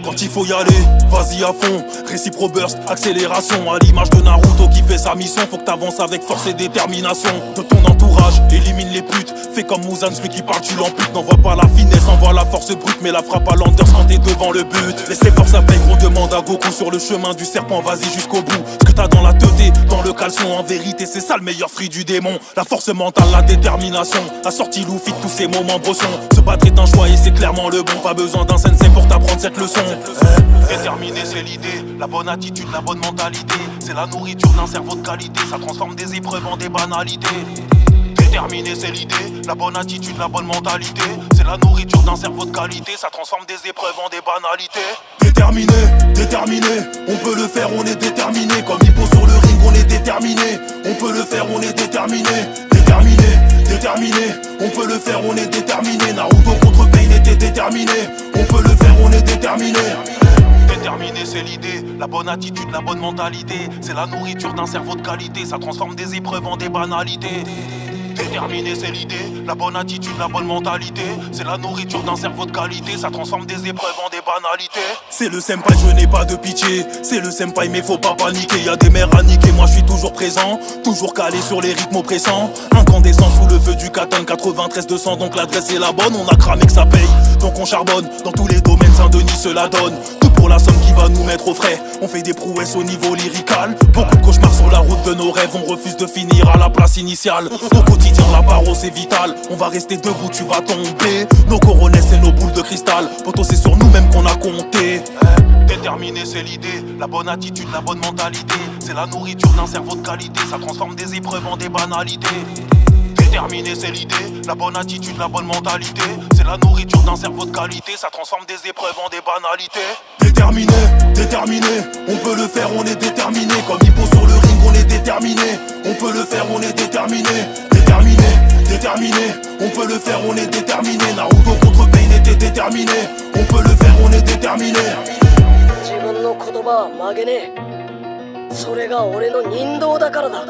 Quand il faut y aller, vas-y à fond. Récipro burst, accélération. À l'image de Naruto qui fait sa mission. Faut que t'avances avec force et détermination. De ton entourage, élimine les putes. Fais comme Muzan, celui qui parle tu l'amputes. N'envoie pas la finesse, envoie la force brute. Mais la frappe à l'Anders quand t'es devant le but. Laisse les forces à paye, gros demande à Goku. Sur le chemin du serpent, vas-y jusqu'au bout. Ce que t'as dans la teuté, dans le caleçon. En vérité c'est ça le meilleur fruit du démon. La force mentale, la détermination. Assorti Luffy de tous ces moments brossons. Se battre est un choix et c'est clairement le bon. Pas besoin d'un sensei pour t'apprendre cette leçon. Déterminé c'est l'idée, la bonne attitude, la bonne mentalité. C'est la nourriture d'un cerveau de qualité. Ça transforme des épreuves en des banalités. Déterminé c'est l'idée, la bonne attitude, la bonne mentalité. C'est la nourriture d'un cerveau de qualité. Ça transforme des épreuves en des banalités. Déterminé, on peut le faire, on est déterminé. Comme Hippo sur le ring, on est déterminé. On peut le faire, on est déterminé. Déterminé, on peut le faire, on est déterminé. Naruto contre Pain était déterminé. On peut le faire, on est déterminé. Déterminé c'est l'idée, la bonne attitude, la bonne mentalité. C'est la nourriture d'un cerveau de qualité. Ça transforme des épreuves en des banalités. Déterminé c'est l'idée, la bonne attitude, la bonne mentalité. C'est la nourriture d'un cerveau de qualité. Ça transforme des épreuves en des banalités. C'est le senpai, je n'ai pas de pitié. C'est le senpai mais faut pas paniquer. Y'a des mères à niquer, moi je suis toujours présent. Toujours calé sur les rythmes oppressants. Incandescent sous le feu du Katan 93-200. Donc l'adresse est la bonne, on a cramé que ça paye. Donc on charbonne, dans tous les domaines Saint-Denis se la donne. Tout pour la somme qui va nous mettre au frais. On fait des prouesses au niveau lyrical. Beaucoup de cauchemars sur la route de nos rêves. On refuse de finir à la place initiale. Au quotidien la parole c'est vital. On va rester debout, tu vas tomber. Nos coronets c'est nos boules de cristal. Poto c'est sur nous-mêmes qu'on a compté. Déterminé c'est l'idée, la bonne attitude, la bonne mentalité. C'est la nourriture d'un cerveau de qualité. Ça transforme des épreuves en des banalités. Déterminé c'est l'idée, la bonne attitude, la bonne mentalité. C'est la nourriture d'un cerveau de qualité. Ça transforme des épreuves en des banalités. Déterminé, on peut le faire, on est déterminé. Comme Hippo sur le ring, on est déterminé. On peut le faire, on est déterminé. Déterminé, on peut le faire, on est déterminé. Naruto contre Pain était déterminé. On peut le faire, on est déterminé. 自分の言葉は曲げねえ。それが俺の人道だからだ。